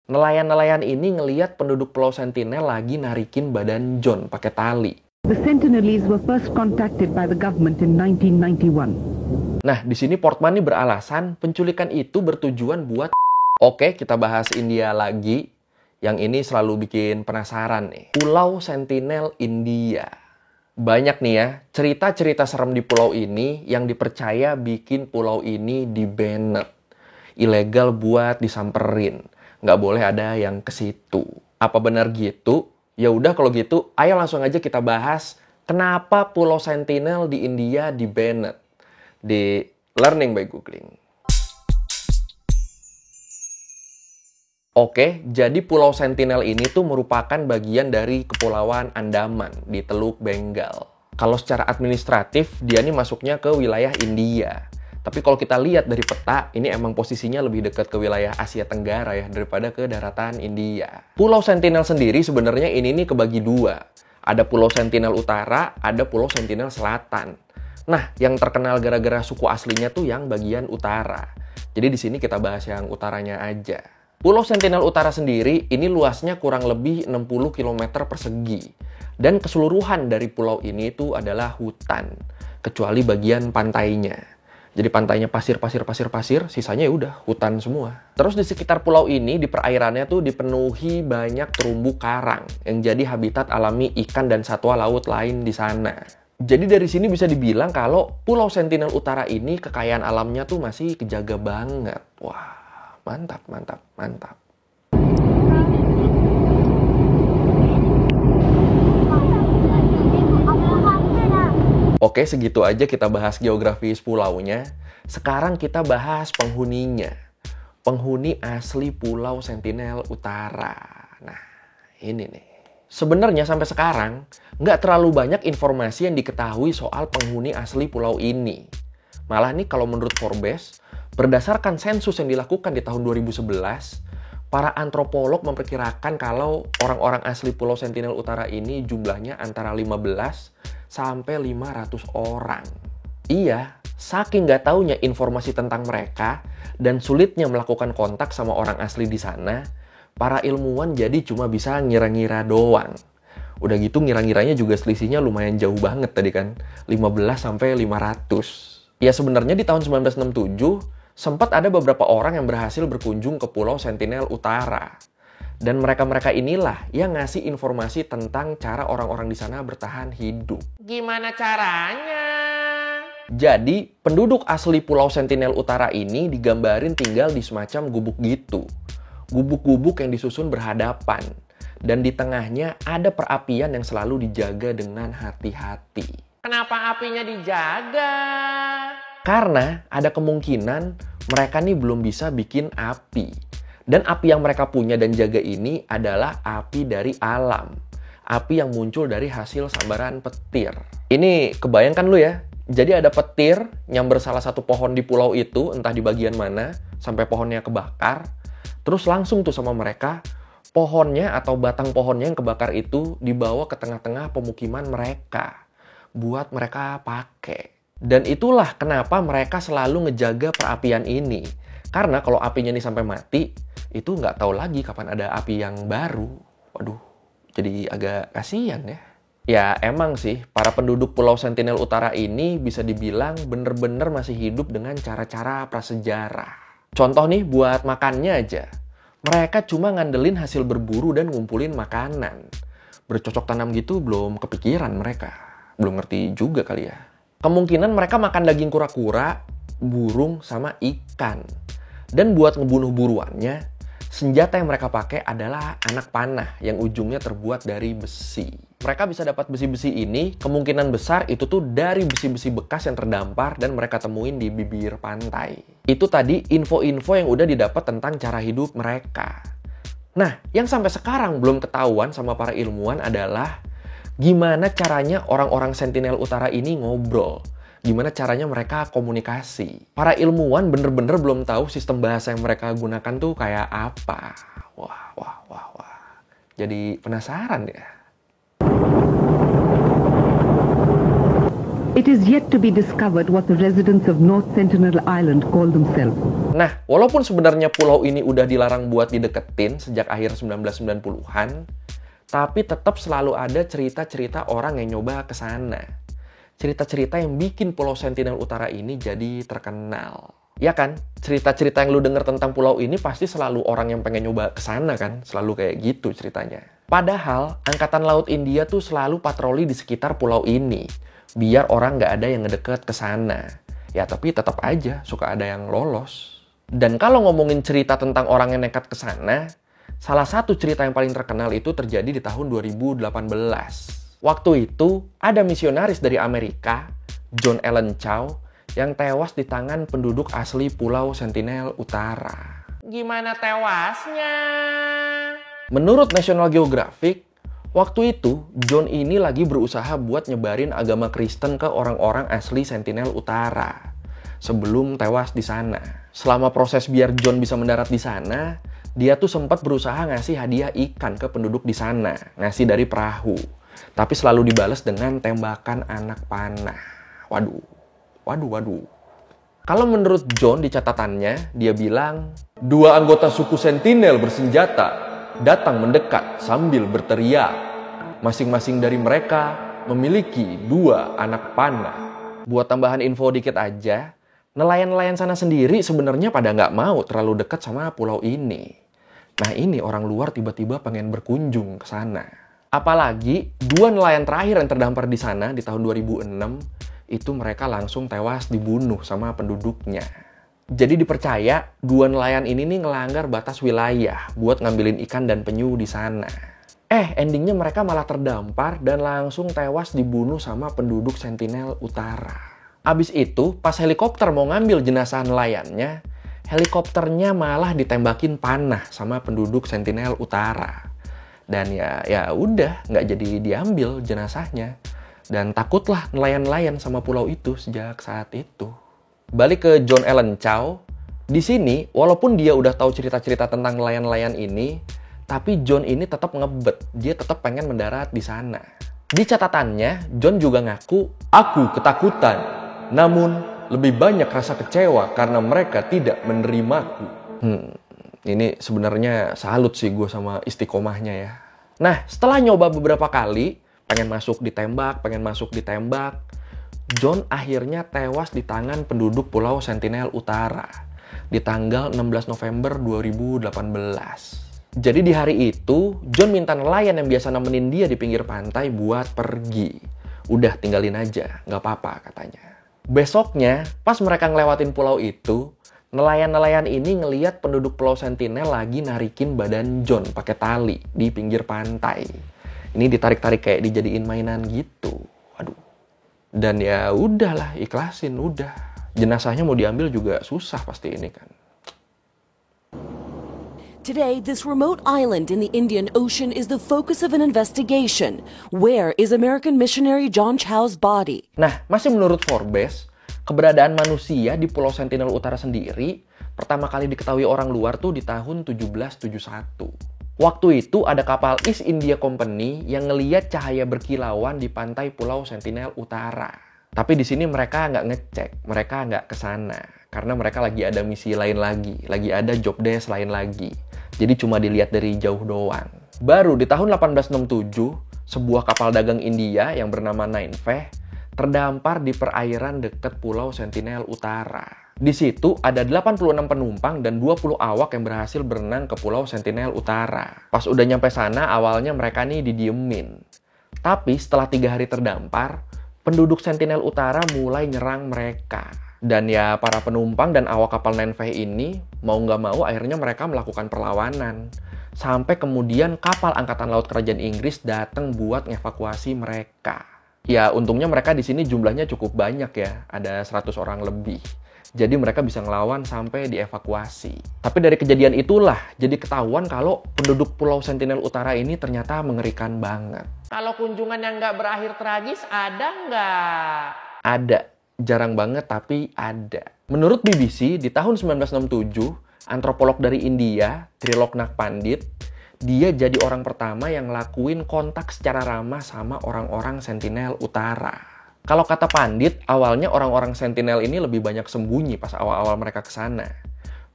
Nelayan-nelayan ini ngeliat penduduk Pulau Sentinel lagi narikin badan John pakai tali. The Sentinelese were first contacted by the government in 1991. Nah, di sini Portman nih beralasan penculikan itu bertujuan buat... Oke, kita bahas India lagi. Yang ini selalu bikin penasaran nih. Pulau Sentinel India. Banyak nih ya, cerita-cerita serem di pulau ini yang dipercaya bikin pulau ini di-banned. Ilegal buat disamperin. Nggak boleh ada yang ke situ. Apa benar gitu? Ya udah kalau gitu, ayo langsung aja kita bahas kenapa Pulau Sentinel di India di-banned di Learning by Googling. Oke, jadi Pulau Sentinel ini tuh merupakan bagian dari Kepulauan Andaman di Teluk Bengal. Kalau secara administratif, dia nih masuknya ke wilayah India. Tapi kalau kita lihat dari peta, ini emang posisinya lebih dekat ke wilayah Asia Tenggara ya, daripada ke daratan India. Pulau Sentinel sendiri sebenarnya ini nih kebagi dua. Ada Pulau Sentinel Utara, ada Pulau Sentinel Selatan. Nah, yang terkenal gara-gara suku aslinya tuh yang bagian utara. Jadi di sini kita bahas yang utaranya aja. Pulau Sentinel Utara sendiri ini luasnya kurang lebih 60 km persegi. Dan keseluruhan dari pulau ini itu adalah hutan, kecuali bagian pantainya. Jadi pantainya pasir, sisanya ya udah hutan semua. Terus di sekitar pulau ini di perairannya tuh dipenuhi banyak terumbu karang yang jadi habitat alami ikan dan satwa laut lain di sana. Jadi dari sini bisa dibilang kalau Pulau Sentinel Utara ini kekayaan alamnya tuh masih kejaga banget. Wah, mantap. Oke, segitu aja kita bahas geografis pulaunya. Sekarang kita bahas penghuninya. Penghuni asli Pulau Sentinel Utara. Nah, ini nih. Sebenarnya sampai sekarang, nggak terlalu banyak informasi yang diketahui soal penghuni asli pulau ini. Malah nih kalau menurut Forbes, berdasarkan sensus yang dilakukan di tahun 2011, para antropolog memperkirakan kalau orang-orang asli Pulau Sentinel Utara ini jumlahnya antara 15 sampai 500 orang. Iya, saking nggak taunya informasi tentang mereka dan sulitnya melakukan kontak sama orang asli di sana, para ilmuwan jadi cuma bisa ngira-ngira doang. Udah gitu ngira-ngiranya juga selisihnya lumayan jauh banget tadi kan, 15 sampai 500. Ya sebenarnya di tahun 1967, sempat ada beberapa orang yang berhasil berkunjung ke Pulau Sentinel Utara. Dan mereka-mereka inilah yang ngasih informasi tentang cara orang-orang di sana bertahan hidup. Gimana caranya? Jadi, penduduk asli Pulau Sentinel Utara ini digambarin tinggal di semacam gubuk gitu. Gubuk-gubuk yang disusun berhadapan. Dan di tengahnya ada perapian yang selalu dijaga dengan hati-hati. Kenapa apinya dijaga? Karena ada kemungkinan mereka nih belum bisa bikin api. Dan api yang mereka punya dan jaga ini adalah api dari alam. Api yang muncul dari hasil sambaran petir. Ini kebayangkan lu ya. Jadi ada petir nyamber salah satu pohon di pulau itu, entah di bagian mana, sampai pohonnya kebakar. Terus langsung tuh sama mereka, pohonnya atau batang pohonnya yang kebakar itu dibawa ke tengah-tengah pemukiman mereka. Buat mereka pakai. Dan itulah kenapa mereka selalu ngejaga perapian ini. Karena kalau apinya ini sampai mati, itu nggak tahu lagi kapan ada api yang baru. Waduh, jadi agak kasihan ya. Ya emang sih, para penduduk Pulau Sentinel Utara ini bisa dibilang bener-bener masih hidup dengan cara-cara prasejarah. Contoh nih buat makannya aja. Mereka cuma ngandelin hasil berburu dan ngumpulin makanan. Bercocok tanam gitu belum kepikiran mereka. Belum ngerti juga kali ya. Kemungkinan mereka makan daging kura-kura, burung, sama ikan. Dan buat ngebunuh buruannya, senjata yang mereka pakai adalah anak panah yang ujungnya terbuat dari besi. Mereka bisa dapat besi-besi ini, kemungkinan besar itu tuh dari besi-besi bekas yang terdampar dan mereka temuin di bibir pantai. Itu tadi info-info yang udah didapat tentang cara hidup mereka. Nah, yang sampai sekarang belum ketahuan sama para ilmuwan adalah gimana caranya orang-orang Sentinel Utara ini ngobrol. Gimana caranya mereka komunikasi. Para ilmuwan bener-bener belum tahu sistem bahasa yang mereka gunakan tuh kayak apa. Wah. Jadi penasaran ya. It is yet to be discovered what the residents of North Sentinel Island call themselves. Nah, walaupun sebenarnya pulau ini udah dilarang buat dideketin sejak akhir 1990-an, tapi tetap selalu ada cerita-cerita orang yang nyoba ke sana. Cerita-cerita yang bikin Pulau Sentinel Utara ini jadi terkenal. Ya kan? Cerita-cerita yang lu denger tentang pulau ini pasti selalu orang yang pengen nyoba ke sana kan? Selalu kayak gitu ceritanya. Padahal, Angkatan Laut India tuh selalu patroli di sekitar pulau ini. Biar orang nggak ada yang ngedeket ke sana. Ya tapi tetap aja suka ada yang lolos. Dan kalau ngomongin cerita tentang orang yang nekat ke sana, salah satu cerita yang paling terkenal itu terjadi di tahun 2018. Waktu itu ada misionaris dari Amerika, John Allen Chau, yang tewas di tangan penduduk asli Pulau Sentinel Utara. Gimana tewasnya? Menurut National Geographic, waktu itu, John ini lagi berusaha buat nyebarin agama Kristen ke orang-orang asli Sentinel Utara sebelum tewas di sana. Selama proses biar John bisa mendarat di sana, dia tuh sempat berusaha ngasih hadiah ikan ke penduduk di sana, ngasih dari perahu. Tapi selalu dibalas dengan tembakan anak panah. Waduh. Kalau menurut John di catatannya, dia bilang, 2 anggota suku Sentinel bersenjata datang mendekat sambil berteriak. Masing-masing dari mereka memiliki 2 anak panah. Buat tambahan info dikit aja, nelayan-nelayan sana sendiri sebenarnya pada nggak mau terlalu dekat sama pulau ini. Nah ini orang luar tiba-tiba pengen berkunjung ke sana. Apalagi 2 nelayan terakhir yang terdampar di sana di tahun 2006, itu mereka langsung tewas dibunuh sama penduduknya. Jadi dipercaya 2 nelayan ini nih ngelanggar batas wilayah buat ngambilin ikan dan penyu di sana. Endingnya mereka malah terdampar dan langsung tewas dibunuh sama penduduk Sentinel Utara. Abis itu, pas helikopter mau ngambil jenazah nelayannya, helikopternya malah ditembakin panah sama penduduk Sentinel Utara. Dan ya udah, nggak jadi diambil jenazahnya. Dan takutlah nelayan-nelayan sama pulau itu sejak saat itu. Balik ke John Allen Chau, di sini walaupun dia udah tahu cerita-cerita tentang nelayan-nelayan ini, tapi John ini tetap ngebet, dia tetap pengen mendarat di sana. Di catatannya, John juga ngaku, aku ketakutan, namun lebih banyak rasa kecewa karena mereka tidak menerimaku. Ini sebenarnya salut sih gue sama istiqomahnya ya. Nah, setelah nyoba beberapa kali, pengen masuk ditembak, John akhirnya tewas di tangan penduduk Pulau Sentinel Utara di tanggal 16 November 2018. Jadi di hari itu, John minta nelayan yang biasa nemenin dia di pinggir pantai buat pergi. Udah tinggalin aja, nggak apa-apa katanya. Besoknya, pas mereka ngelewatin pulau itu, nelayan-nelayan ini ngeliat penduduk Pulau Sentinel lagi narikin badan John pakai tali di pinggir pantai. Ini ditarik-tarik kayak dijadiin mainan gitu. Waduh. Dan ya udahlah, ikhlasin, udah. Jenazahnya mau diambil juga susah pasti ini kan. Today, this remote island in the Indian Ocean is the focus of an investigation. Where is American missionary John Chau's body? Nah, masih menurut Forbes, keberadaan manusia di Pulau Sentinel Utara sendiri pertama kali diketahui orang luar tuh di tahun 1771. Waktu itu ada kapal East India Company yang ngeliat cahaya berkilauan di pantai Pulau Sentinel Utara. Tapi di sini mereka nggak ngecek, mereka nggak kesana. Karena mereka lagi ada misi lain lagi ada job desk lain lagi. Jadi cuma dilihat dari jauh doang. Baru di tahun 1867, sebuah kapal dagang India yang bernama Nineveh terdampar di perairan dekat Pulau Sentinel Utara. Di situ ada 86 penumpang dan 20 awak yang berhasil berenang ke Pulau Sentinel Utara. Pas udah nyampe sana, awalnya mereka nih didiemin. Tapi setelah 3 hari terdampar, penduduk Sentinel Utara mulai nyerang mereka. Dan ya para penumpang dan awak kapal Nineveh ini mau nggak mau akhirnya mereka melakukan perlawanan. Sampai kemudian kapal Angkatan Laut Kerajaan Inggris datang buat ngevakuasi mereka. Ya untungnya mereka di sini jumlahnya cukup banyak ya, ada 100 orang lebih. Jadi mereka bisa ngelawan sampai dievakuasi. Tapi dari kejadian itulah jadi ketahuan kalau penduduk Pulau Sentinel Utara ini ternyata mengerikan banget. Kalau kunjungan yang nggak berakhir tragis ada nggak? Ada. Jarang banget tapi ada. Menurut BBC, di tahun 1967, antropolog dari India, Triloknath Pandit, dia jadi orang pertama yang ngelakuin kontak secara ramah sama orang-orang Sentinel Utara. Kalau kata Pandit, awalnya orang-orang Sentinel ini lebih banyak sembunyi pas awal-awal mereka ke sana.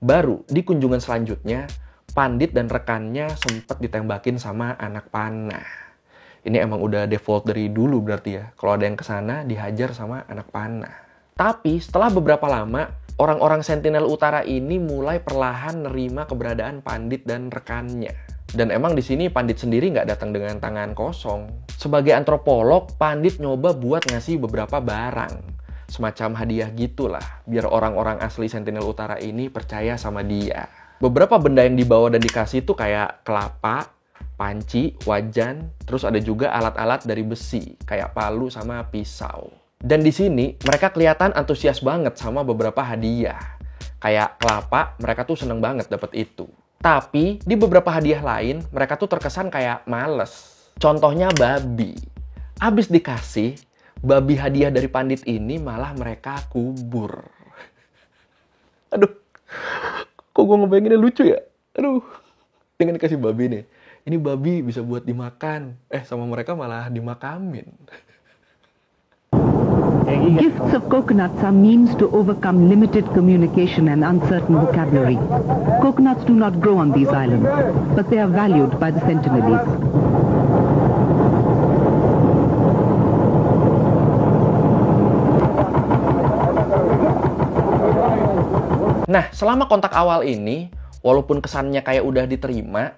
Baru di kunjungan selanjutnya, Pandit dan rekannya sempat ditembakin sama anak panah. Ini emang udah default dari dulu berarti ya. Kalau ada yang kesana, dihajar sama anak panah. Tapi setelah beberapa lama, orang-orang Sentinel Utara ini mulai perlahan nerima keberadaan Pandit dan rekannya. Dan emang di sini Pandit sendiri nggak datang dengan tangan kosong. Sebagai antropolog, Pandit nyoba buat ngasih beberapa barang. Semacam hadiah gitulah, biar orang-orang asli Sentinel Utara ini percaya sama dia. Beberapa benda yang dibawa dan dikasih tuh kayak kelapa, panci, wajan, terus ada juga alat-alat dari besi, kayak palu sama pisau. Dan di sini mereka kelihatan antusias banget sama beberapa hadiah. Kayak kelapa, mereka tuh seneng banget dapet itu. Tapi di beberapa hadiah lain, mereka tuh terkesan kayak males. Contohnya babi. Abis dikasih, babi hadiah dari Pandit ini malah mereka kubur. Aduh, kok gue ngebayanginnya lucu ya? Aduh, dengan dikasih babi nih. Ini babi bisa buat dimakan. Sama mereka malah dimakamin. Gifts of coconuts are means to overcome limited communication and uncertain vocabulary. Coconuts do not grow on these islands, but they are valued by the Sentinelese. Nah, selama kontak awal ini, walaupun kesannya kayak udah diterima,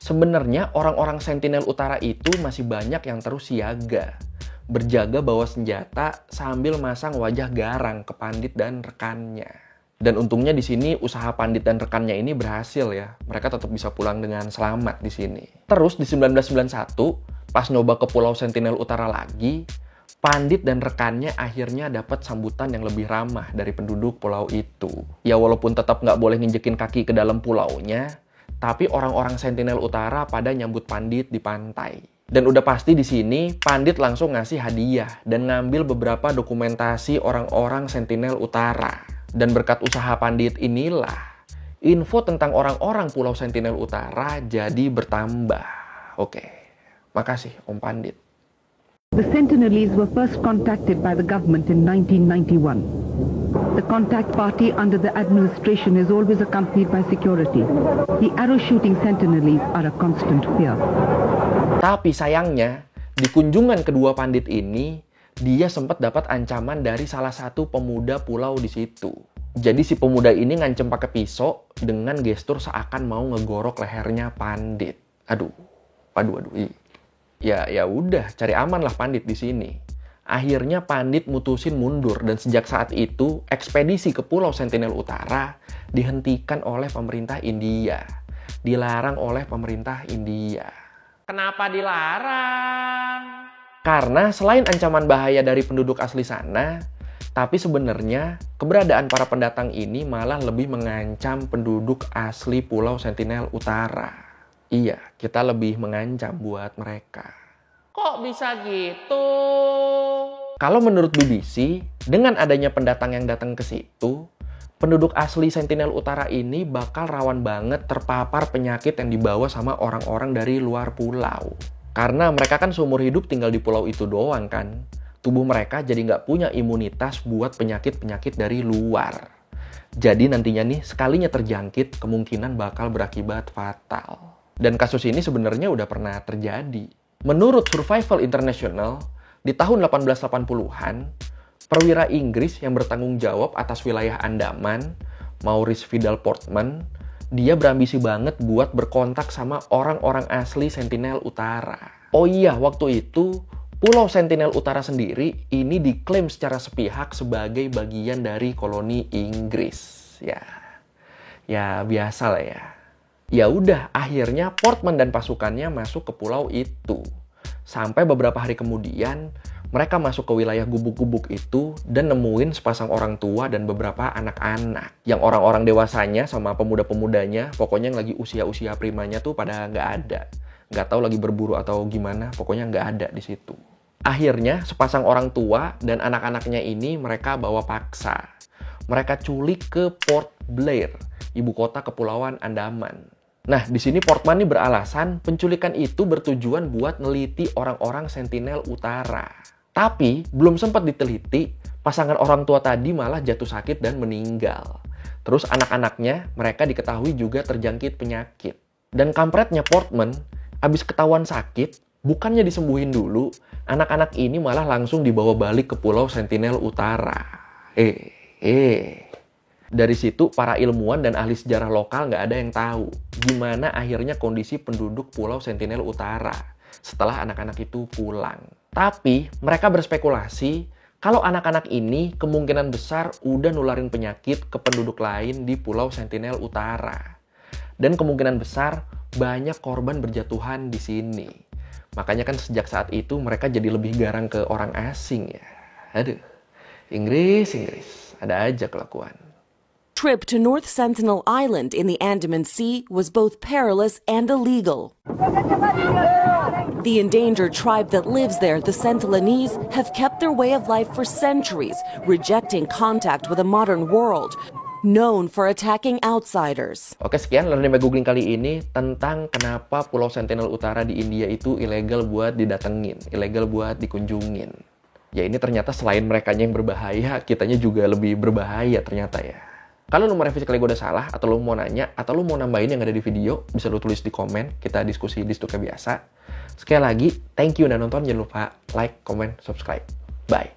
sebenarnya orang-orang Sentinel Utara itu masih banyak yang terus siaga. Berjaga bawa senjata sambil masang wajah garang ke Pandit dan rekannya. Dan untungnya di sini usaha Pandit dan rekannya ini berhasil ya. Mereka tetap bisa pulang dengan selamat di sini. Terus di 1991, pas nyoba ke Pulau Sentinel Utara lagi, Pandit dan rekannya akhirnya dapat sambutan yang lebih ramah dari penduduk pulau itu. Ya walaupun tetap nggak boleh nginjekin kaki ke dalam pulaunya, tapi orang-orang Sentinel Utara pada nyambut Pandit di pantai. Dan udah pasti di sini Pandit langsung ngasih hadiah dan ngambil beberapa dokumentasi orang-orang Sentinel Utara. Dan berkat usaha Pandit inilah, info tentang orang-orang Pulau Sentinel Utara jadi bertambah. Oke, makasih Om Pandit. The Sentinelese were first contacted by the government in 1991. The contact party under the administration is always accompanied by security. The arrow-shooting Sentinelese are a constant fear. Tapi sayangnya, di kunjungan kedua Pandit ini, dia sempat dapat ancaman dari salah satu pemuda pulau di situ. Jadi si pemuda ini ngancem pakai pisau dengan gestur seakan mau ngegorok lehernya Pandit. Aduh. Ya udah, cari aman lah Pandit di sini. Akhirnya Pandit mutusin mundur dan sejak saat itu ekspedisi ke Pulau Sentinel Utara dihentikan oleh pemerintah India. Dilarang oleh pemerintah India. Kenapa dilarang? Karena selain ancaman bahaya dari penduduk asli sana, tapi sebenarnya keberadaan para pendatang ini malah lebih mengancam penduduk asli Pulau Sentinel Utara. Iya, kita lebih mengancam buat mereka. Kok bisa gitu? Kalau menurut BBC, dengan adanya pendatang yang datang ke situ, penduduk asli Sentinel Utara ini bakal rawan banget terpapar penyakit yang dibawa sama orang-orang dari luar pulau. Karena mereka kan seumur hidup tinggal di pulau itu doang kan. Tubuh mereka jadi nggak punya imunitas buat penyakit-penyakit dari luar. Jadi nantinya nih, sekalinya terjangkit, kemungkinan bakal berakibat fatal. Dan kasus ini sebenarnya udah pernah terjadi. Menurut Survival International, di tahun 1880-an, perwira Inggris yang bertanggung jawab atas wilayah Andaman, Maurice Vidal Portman, dia berambisi banget buat berkontak sama orang-orang asli Sentinel Utara. Oh iya, waktu itu Pulau Sentinel Utara sendiri ini diklaim secara sepihak sebagai bagian dari koloni Inggris. Ya biasa lah ya. Ya udah, akhirnya Portman dan pasukannya masuk ke pulau itu. Sampai beberapa hari kemudian, mereka masuk ke wilayah gubuk-gubuk itu dan nemuin sepasang orang tua dan beberapa anak-anak. Yang orang-orang dewasanya sama pemuda-pemudanya, pokoknya yang lagi usia-usia primanya tuh pada nggak ada. Nggak tahu lagi berburu atau gimana, pokoknya nggak ada di situ. Akhirnya, sepasang orang tua dan anak-anaknya ini mereka bawa paksa. Mereka culik ke Port Blair, ibu kota Kepulauan Andaman. Nah, di sini Portman nih beralasan penculikan itu bertujuan buat neliti orang-orang Sentinel Utara. Tapi belum sempat diteliti, pasangan orang tua tadi malah jatuh sakit dan meninggal. Terus anak-anaknya mereka diketahui juga terjangkit penyakit. Dan kampretnya Portman, abis ketahuan sakit, bukannya disembuhin dulu, anak-anak ini malah langsung dibawa balik ke Pulau Sentinel Utara. Dari situ para ilmuwan dan ahli sejarah lokal nggak ada yang tahu gimana akhirnya kondisi penduduk Pulau Sentinel Utara setelah anak-anak itu pulang. Tapi mereka berspekulasi kalau anak-anak ini kemungkinan besar udah nularin penyakit ke penduduk lain di Pulau Sentinel Utara. Dan kemungkinan besar banyak korban berjatuhan di sini. Makanya kan sejak saat itu mereka jadi lebih garang ke orang asing ya. Aduh, Inggris, ada aja kelakuan. Trip to North Sentinel Island in the Andaman Sea was both perilous and illegal. The endangered tribe that lives there, the Sentinelese, have kept their way of life for centuries, rejecting contact with a modern world, known for attacking outsiders. Oke, sekian Learning by Googling kali ini tentang kenapa Pulau Sentinel Utara di India itu ilegal buat didatengin, ilegal buat dikunjungin. Ya ini ternyata selain merekanya yang berbahaya, kitanya juga lebih berbahaya ternyata ya. Kalau lu mau revisi kali gue udah salah, atau lu mau nanya, atau lu mau nambahin yang ada di video, bisa lu tulis di komen, kita diskusi di situ kayak biasa. Sekali lagi, thank you udah nonton, jangan lupa like, comment, subscribe. Bye!